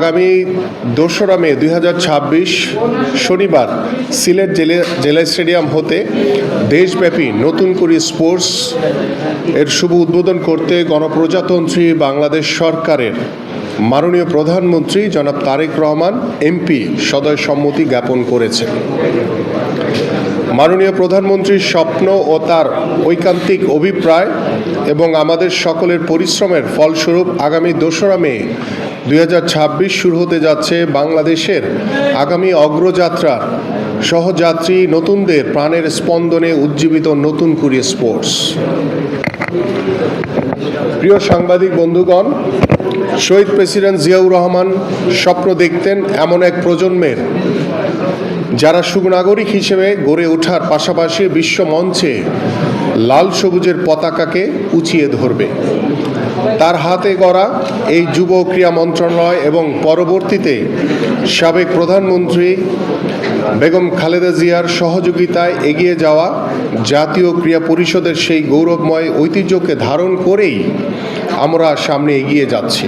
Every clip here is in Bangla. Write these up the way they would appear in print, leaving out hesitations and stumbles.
আগামী 2রা মে 2026 শনিবার সিলেট জেলা স্টেডিয়াম হতে দেশব্যাপী নতুন করে স্পোর্টস এর শুভ উদ্বোধন করতে গণপ্রজাতন্ত্রী বাংলাদেশ সরকারের মাননীয় প্রধানমন্ত্রী জনাব তারেক রহমান এমপি সদয় সম্মতি জ্ঞাপন করেছেন। মাননীয় প্রধানমন্ত্রীর স্বপ্ন ও তার ঐকান্তিক অভিপ্রায় এবং আমাদের সকলের পরিশ্রমের ফলস্বরূপ আগামী 2রা মে 2026 শুরু হতে যাচ্ছে বাংলাদেশের আগামী অগ্রযাত্রার সহযাত্রী নতুনদের প্রাণের স্পন্দনে উজ্জীবিত নতুন করে স্পোর্টস। প্রিয় সাংবাদিক বন্ধুগণ, শহীদ প্রেসিডেন্ট জিয়াউর রহমান স্বপ্ন দেখতেন এমন এক প্রজন্মের যারা সুনাগরিক হিসেবে গড়ে ওঠার পাশাপাশি বিশ্ব মঞ্চে লাল সবুজের পতাকাকে উঁচিয়ে ধরবে। তার হাতে গড়া এই যুব ক্রীড়া মন্ত্রণালয় এবং পরবর্তীতে সাবেক প্রধানমন্ত্রী বেগম খালেদা জিয়ার সহযোগিতায় এগিয়ে যাওয়া জাতীয় ক্রীড়া পরিষদের সেই গৌরবময় ঐতিহ্যকে ধারণ করেই আমরা সামনে এগিয়ে যাচ্ছি।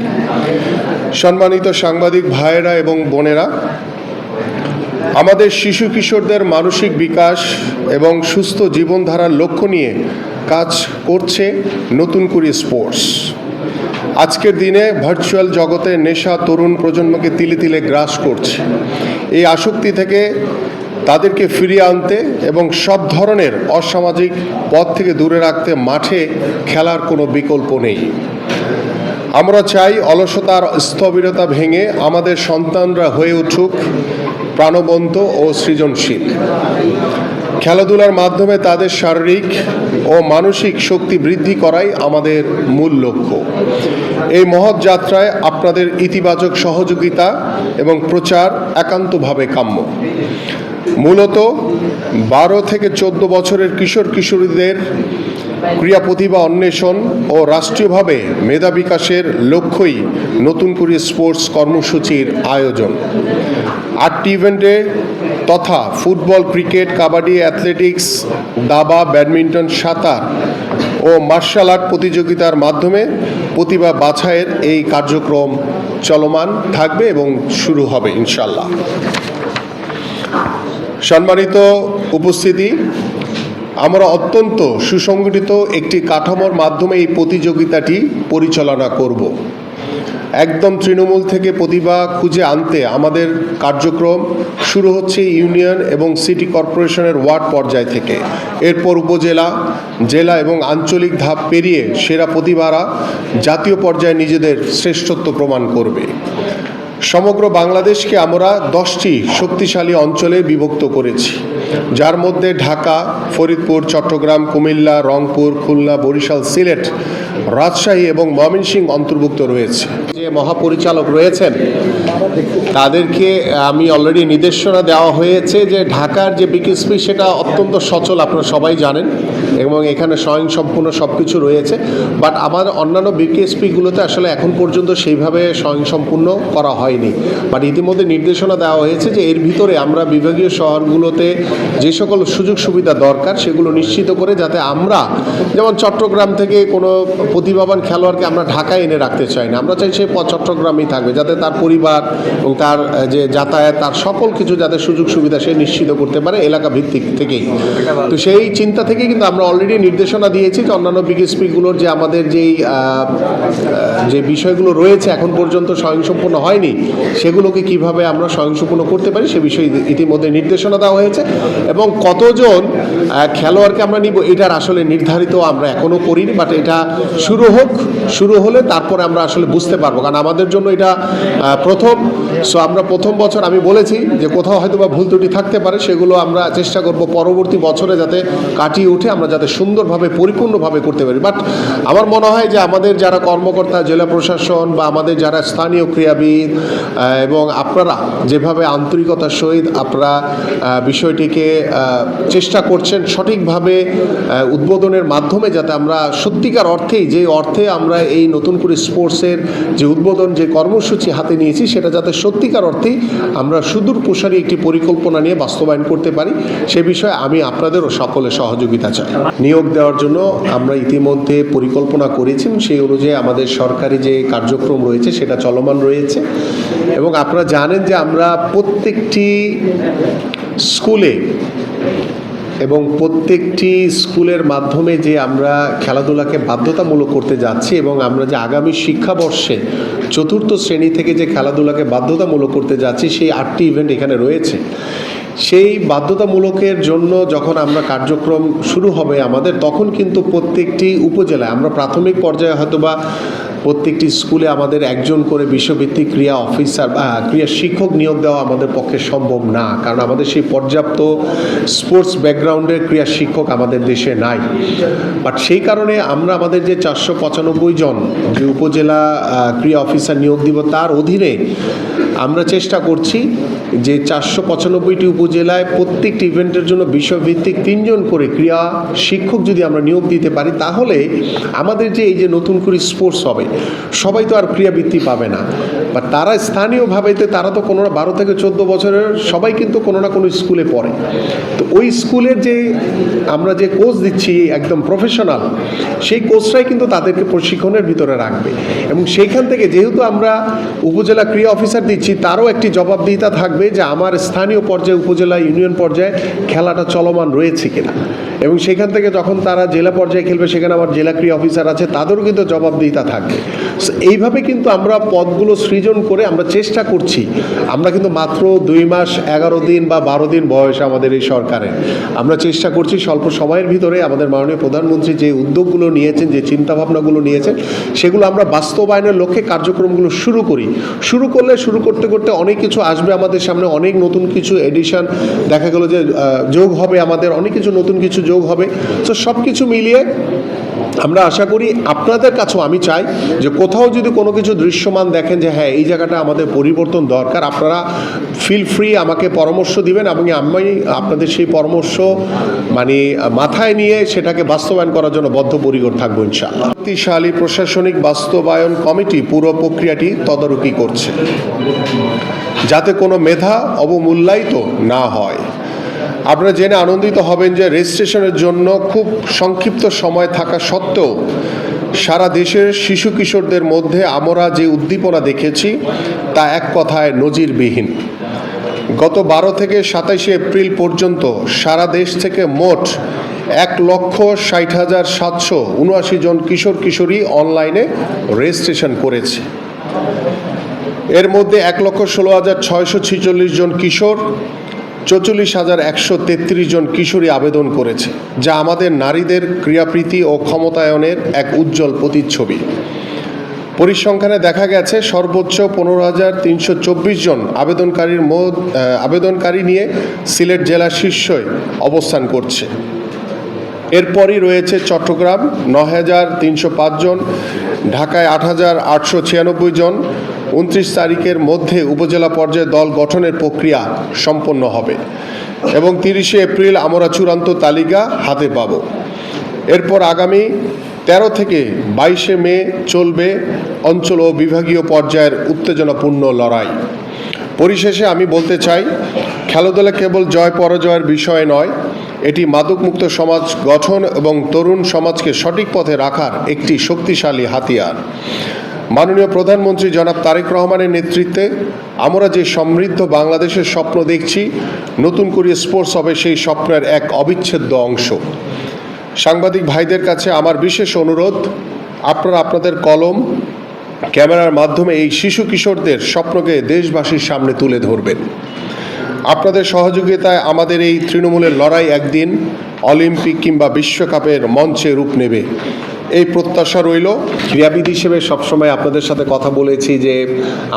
সম্মানিত সাংবাদিক ভাইয়েরা এবং বোনেরা, আমাদের শিশু কিশোরদের মানসিক বিকাশ এবং সুস্থ জীবনধারার লক্ষ্য নিয়ে কাজ করছে নতুন করে স্পোর্টস। আজকের দিনে ভার্চুয়াল জগতে নেশা তরুণ প্রজন্মকে তিলে তিলে গ্রাস করছে। এই আসক্তি থেকে তাদেরকে ফিরিয়ে আনতে এবং সব ধরনের অসামাজিক পথ থেকে দূরে রাখতে মাঠে খেলার কোনো বিকল্প নেই। আমরা চাই অলসতার স্থবিরতা ভেঙে আমাদের সন্তানরা হয়ে উঠুক প্রাণবন্ত ও সৃজনশীল। খেলাধুলার মাধ্যমে তাদের শারীরিক ও মানসিক শক্তি বৃদ্ধি করাই আমাদের মূল লক্ষ্য। এই মহৎ যাত্রায় আপনাদের ইতিবাচক সহযোগিতা এবং প্রচার একান্তভাবে কাম্য। মূলত 12 থেকে 14 বছরের কিশোর কিশোরীদের ক্রীড়া প্রতিভা অন্বেষণ ও রাষ্ট্রীয়ভাবে মেধা বিকাশের লক্ষ্যই নতুন করে স্পোর্টস কর্মসূচির আয়োজন। 8টি ইভেন্টে তথা ফুটবল, ক্রিকেট, কাবাডি, অ্যাথলেটিক্স, দাবা, ব্যাডমিন্টন, সাঁতার ও মার্শাল আর্ট প্রতিযোগিতার মাধ্যমে প্রতিভা বাছাইয়ের এই কার্যক্রম চলমান থাকবে এবং শুরু হবে ইনশাল্লাহ। সম্মানিত উপস্থিতি, আমরা অত্যন্ত সুসংগঠিত একটি কাঠামোর মাধ্যমে এই প্রতিযোগিতাটি পরিচালনা করব। একদম তৃণমূল থেকে প্রতিভা খুঁজে আনতে আমাদের কার্যক্রম শুরু হচ্ছে ইউনিয়ন এবং সিটি কর্পোরেশনের ওয়ার্ড পর্যায় থেকে। এরপর উপজেলা, জেলা এবং আঞ্চলিক ধাপ পেরিয়ে সেরা প্রতিভারা জাতীয় পর্যায়ে নিজেদের শ্রেষ্ঠত্ব প্রমাণ করবে। সমগ্র বাংলাদেশকে আমরা 10টি শক্তিশালী অঞ্চলে বিভক্ত করেছি, যার মধ্যে ঢাকা, ফরিদপুর, চট্টগ্রাম, কুমিল্লা, রংপুর, খুলনা, বরিশাল, সিলেট, রাজশাহী এবং ময়মনসিংহ অন্তর্ভুক্ত রয়েছে। যে মহাপরিচালক রয়েছেন তাদেরকে আমি অলরেডি নির্দেশনা দেওয়া হয়েছে যে ঢাকার যে বিকেএসপি সেটা অত্যন্ত সচল, আপনারা সবাই জানেন, এবং এখানে স্বয়ংসম্পূর্ণ সব কিছু রয়েছে। বাট আমার অন্যান্য বিকেএসপিগুলোতে আসলে এখন পর্যন্ত সেইভাবে স্বয়ংসম্পূর্ণ করা হয়নি। বাট ইতিমধ্যে নির্দেশনা দেওয়া হয়েছে যে এর ভিতরে আমরা বিভাগীয় শহরগুলোতে যে সকল সুযোগ সুবিধা দরকার সেগুলো নিশ্চিত করে, যাতে আমরা যেমন চট্টগ্রাম থেকে কোনো প্রতিভাবান খেলোয়াড়কে আমরা ঢাকায় এনে রাখতে চাই না, আমরা চাই সে চট্টগ্রামেই থাকবে, যাতে তার পরিবার এবং তার যে যাতায়াত, তার সকল কিছু যাতে সুযোগ সুবিধা সে নিশ্চিত করতে পারে এলাকা ভিত্তিক থেকেই। তো সেই চিন্তা থেকে কিন্তু আমরা অলরেডি নির্দেশনা দিয়েছি যে অন্যান্য বিকেএসপিগুলোর যে আমাদের যে বিষয়গুলো রয়েছে এখন পর্যন্ত স্বয়ংসম্পূর্ণ হয়নি, সেগুলোকে কিভাবে আমরা স্বয়ংসম্পূর্ণ করতে পারি সে বিষয়ে ইতিমধ্যে নির্দেশনা দেওয়া হয়েছে। এবং কতজন খেলোয়াড়কে আমরা নিব এটার আসলে নির্ধারিত আমরা এখনও করিনি, বাট এটা শুরু হলে তারপরে আমরা আসলে বুঝতে পারবো, কারণ আমাদের জন্য এটা প্রথম। সো আমরা প্রথম বছর আমি বলেছি যে কোথাও হয়তো বা ভুল ত্রুটি থাকতে পারে, সেগুলো আমরা চেষ্টা করব পরবর্তী বছরে যাতে কাটিয়ে উঠে আমরা যাতে সুন্দরভাবে পরিপূর্ণভাবে করতে পারি। বাট আমার মনে হয় যে আমাদের যারা কর্মকর্তা, জেলা প্রশাসন বা আমাদের যারা স্থানীয় ক্রীড়াবিদ এবং আপনারা যেভাবে আন্তরিকতার সহিত আপনারা বিষয়টিকে চেষ্টা করছেন সঠিকভাবে উদ্বোধনের মাধ্যমে, যাতে আমরা সত্যিকার অর্থেই যে অর্থে আমরা এই নতুন করে স্পোর্টসের যে উদ্বোধন যে কর্মসূচি হাতে নিয়েছি সেটা যাতে সত্যিকার অর্থেই আমরা সুদূর প্রসারী একটি পরিকল্পনা নিয়ে বাস্তবায়ন করতে পারি, সে বিষয়ে আমি আপনাদেরও সকলের সহযোগিতা চাই। নিয়োগ দেওয়ার জন্য আমরা ইতিমধ্যে পরিকল্পনা করেছি, সেই অনুযায়ী আমাদের সরকারি যে কার্যক্রম রয়েছে সেটা চলমান রয়েছে। এবং আপনারা জানেন যে আমরা প্রত্যেকটি স্কুলে এবং প্রত্যেকটি স্কুলের মাধ্যমে যে আমরা খেলাধুলাকে বাধ্যতামূলক করতে যাচ্ছি এবং আমরা যে আগামী শিক্ষাবর্ষে চতুর্থ শ্রেণী থেকে যে খেলাধুলাকে বাধ্যতামূলক করতে যাচ্ছি সেই 8টি ইভেন্ট এখানে রয়েছে। সেই বাধ্যতামূলকের জন্য যখন আমরা কার্যক্রম শুরু হবে আমাদের, তখন কিন্তু প্রত্যেকটি উপজেলায় আমরা প্রাথমিক পর্যায়ে হয়তোবা প্রত্যেকটি স্কুলে আমাদের একজন করে বিশ্বভিত্তিক ক্রীড়া অফিসার বা ক্রীড়া শিক্ষক নিয়োগ দেওয়া আমাদের পক্ষে সম্ভব না, কারণ আমাদের সেই পর্যাপ্ত স্পোর্টস ব্যাকগ্রাউন্ডের ক্রীড়া শিক্ষক আমাদের দেশে নাই। বাট সেই কারণে আমরা আমাদের যে 495 জন যে উপজেলা ক্রীড়া অফিসার নিয়োগ দিব, তার অধীনে আমরা চেষ্টা করছি যে 495টি উপজেলায় প্রত্যেকটি ইভেন্টের জন্য বিষয়ভিত্তিক 3 জন করে ক্রীড়া শিক্ষক যদি আমরা নিয়োগ দিতে পারি, তাহলে আমাদের যে এই যে নতুন করে স্পোর্টস হবে, সবাই তো আর ক্রীড়াবৃত্তি পাবে না, বা তারা স্থানীয়ভাবে তারা তো কোনো 12 থেকে 14 বছরের সবাই কিন্তু কোনো না কোনো স্কুলে পড়ে। তো ওই স্কুলের যে আমরা যে কোচ দিচ্ছি একদম প্রফেশনাল, সেই কোচরাই কিন্তু তাদেরকে প্রশিক্ষণের ভিতরে রাখবে। এবং সেইখান থেকে যেহেতু আমরা উপজেলা ক্রীড়া অফিসার দিচ্ছি, তারও একটি জবাবদিহিতা থাকবে যে আমার স্থানীয় পর্যায়ে, উপজেলা ইউনিয়ন পর্যায়ে খেলাটা চলমান রয়েছে কিনা। এবং সেখান থেকে যখন তারা জেলা পর্যায়ে খেলবে, সেখানে আমার জেলা ক্রীড়া অফিসার আছে, তাদেরও কিন্তু জবাবদিহিতা থাকবে। এইভাবে কিন্তু আমরা পদগুলো সৃজন করে আমরা চেষ্টা করছি। আমরা কিন্তু মাত্র 2 মাস 11 দিন বা 12 দিন বয়স আমাদের এই সরকারের, আমরা চেষ্টা করছি স্বল্প সময়ের ভিতরে আমাদের মাননীয় প্রধানমন্ত্রী যে উদ্যোগগুলো নিয়েছেন, যে চিন্তাভাবনাগুলো নিয়েছেন, সেগুলো আমরা বাস্তবায়নের লক্ষ্যে কার্যক্রমগুলো শুরু করি। শুরু করতে করতে অনেক কিছু আসবে আমাদের সামনে, অনেক নতুন কিছু এডিশন দেখা গেল যে যোগ হবে, আমাদের অনেক কিছু নতুন কিছু যোগ হবে। তো সব কিছু মিলিয়ে আমরা আশা করি আপনাদের কাছেও আমি চাই যে কোথাও যদি কোনো কিছু দৃশ্যমান দেখেন যে হ্যাঁ এই জায়গাটা আমাদের পরিবর্তন দরকার, আপনারা ফিল ফ্রি আমাকে পরামর্শ দিবেন এবং আমি আপনাদের সেই পরামর্শ মাথায় নিয়ে সেটাকে বাস্তবায়ন করার জন্য বদ্ধপরিকর থাকবো ইনশাআল্লাহ। শক্তিশালী প্রশাসনিক বাস্তবায়ন কমিটি পুরো প্রক্রিয়াটি তদারকি করছে যাতে কোনো মেধা অবমূল্যায়িত না হয়। আপনারা জেনে আনন্দিত হবেন যে রেজিস্ট্রেশনের জন্য খুব সংক্ষিপ্ত সময় থাকা সত্ত্বেও সারা দেশের শিশু কিশোরদের মধ্যে আমরা যে উদ্দীপনা দেখেছি তা এক কথায় নজিরবিহীন। গত 12 থেকে 27 এপ্রিল পর্যন্ত সারা দেশ থেকে মোট 1,60,779 জন কিশোর কিশোরী অনলাইনে রেজিস্ট্রেশন করেছে। এর মধ্যে 1,16,646 জন কিশোর, 44,133 জন কিশোরী আবেদন করেছে, যা আমাদের নারীদের ক্রীড়াপ্রীতি ও ক্ষমতায়নের এক উজ্জ্বল প্রতিচ্ছবি। পরিসংখ্যানে দেখা গেছে সর্বোচ্চ 15,324 জন আবেদনকারী নিয়ে সিলেট জেলা শীর্ষে অবস্থান করছে। এরপরই রয়েছে চট্টগ্রাম 9,305 জন, ঢাকায় 8,896 জন। 29 তারিখের মধ্যে উপজেলা পর্যায়ে দল গঠনের প্রক্রিয়া সম্পন্ন হবে এবং 30 এপ্রিল আমরা চূড়ান্ত তালিকা হাতে পাব। এরপর আগামী 13 থেকে 22 মে চলবে অঞ্চল ও বিভাগীয় পর্যায়ের উত্তেজনাপূর্ণ লড়াই। পরিশেষে আমি বলতে চাই, খেলাধুলা কেবল জয় পরাজয়ের বিষয় নয়, এটি মাদকমুক্ত সমাজ গঠন এবং তরুণ সমাজকে সঠিক পথে রাখার একটি শক্তিশালী হাতিয়ার। মাননীয় প্রধানমন্ত্রী জনাব তারেক রহমানের নেতৃত্বে আমরা যে সমৃদ্ধ বাংলাদেশের স্বপ্ন দেখছি, নতুন করে স্পোর্টস হবে সেই স্বপ্নের এক অবিচ্ছেদ্য অংশ। সাংবাদিক ভাইদের কাছে আমার বিশেষ অনুরোধ, আপনারা আপনাদের কলম ক্যামেরার মাধ্যমে এই শিশু কিশোরদের স্বপ্নকে দেশবাসীর সামনে তুলে ধরবেন। আপনাদের সহযোগিতায় আমাদের এই তৃণমূলের লড়াই একদিন অলিম্পিক কিংবা বিশ্বকাপের মঞ্চে রূপ নেবে, এই প্রত্যাশা রইল। ক্রীড়াবিদ হিসেবে সবসময় আপনাদের সাথে কথা বলেছি যে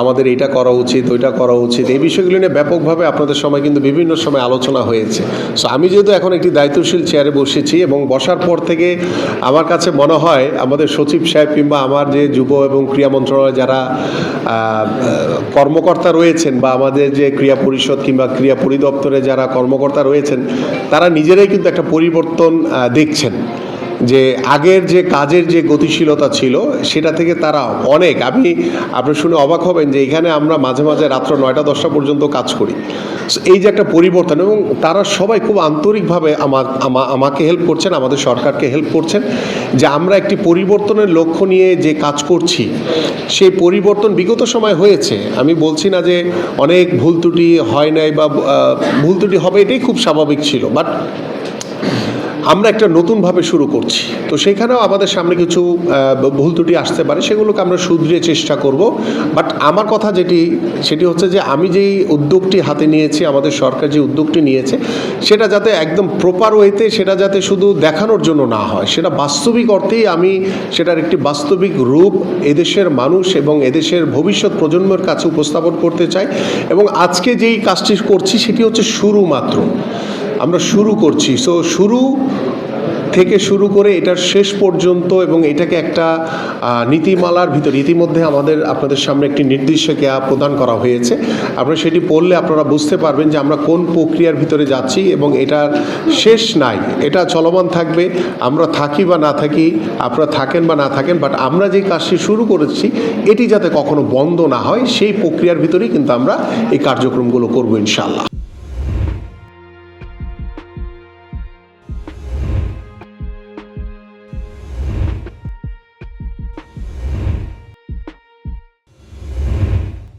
আমাদের এটা করা উচিত, ওইটা করা উচিত, এই বিষয়গুলো নিয়ে ব্যাপকভাবে আপনাদের সময় কিন্তু বিভিন্ন সময় আলোচনা হয়েছে। সো আমি যেহেতু এখন একটি দায়িত্বশীল চেয়ারে বসেছি এবং বসার পর থেকে আমার কাছে মনে হয় আমাদের সচিব সাহেব কিংবা আমার যে যুব এবং ক্রীড়া মন্ত্রণালয়ে যারা কর্মকর্তা রয়েছেন বা আমাদের যে ক্রীড়া পরিষদ কিংবা ক্রীড়া পরিদপ্তরে যারা কর্মকর্তা রয়েছেন, তারা নিজেরাই কিন্তু একটা পরিবর্তন দেখছেন যে আগের যে কাজের যে গতিশীলতা ছিল সেটা থেকে তারা অনেক, আপনি শুনে অবাক হবেন যে এখানে আমরা মাঝে মাঝে রাত্র 9টা-10টা পর্যন্ত কাজ করি। So, এই যে একটা পরিবর্তন, এবং তারা সবাই খুব আন্তরিকভাবে আমাকে হেল্প করছেন, আমাদের সরকারকে হেল্প করছেন যে আমরা একটি পরিবর্তনের লক্ষ্য নিয়ে যে কাজ করছি সেই পরিবর্তন বিগত সময় হয়েছে। আমি বলছি না যে অনেক ভুল ত্রুটি হয় নাই বা ভুল ত্রুটি হবে, এটাই খুব স্বাভাবিক ছিল, বাট আমরা একটা নতুনভাবে শুরু করছি। তো সেখানেও আমাদের সামনে কিছু ভুল ত্রুটি আসতে পারে, সেগুলোকে আমরা শুধরে চেষ্টা করব। বাট আমার কথা সেটি হচ্ছে যে আমি যেই উদ্যোগটি হাতে নিয়েছি, আমাদের সরকার যে উদ্যোগটি নিয়েছে, সেটা যাতে একদম প্রপার ওয়েতে, সেটা যাতে শুধু দেখানোর জন্য না হয়, সেটা বাস্তবিক অর্থেই আমি সেটার একটি বাস্তবিক রূপ এদেশের মানুষ এবং এদেশের ভবিষ্যৎ প্রজন্মের কাছে উপস্থাপন করতে চাই। এবং আজকে যেই কাজটি করছি সেটি হচ্ছে শুরু মাত্র, আমরা শুরু করছি। সো শুরু থেকে শুরু করে এটার শেষ পর্যন্ত, এবং এটাকে একটা নীতিমালার ভিতর ইতিমধ্যে আপনাদের সামনে একটি নির্দেশিকা প্রদান করা হয়েছে। আপনারা সেটি পড়লে আপনারা বুঝতে পারবেন যে আমরা কোন প্রক্রিয়ার ভিতরে যাচ্ছি, এবং এটার শেষ নাই, এটা চলমান থাকবে। আমরা থাকি বা না থাকি, আপনারা থাকেন বা না থাকেন, বাট আমরা যে কাজটি শুরু করেছি এটি যাতে কখনো বন্ধ না হয়, সেই প্রক্রিয়ার ভিতরেই কিন্তু আমরা এই কার্যক্রমগুলো করবো ইনশাআল্লাহ।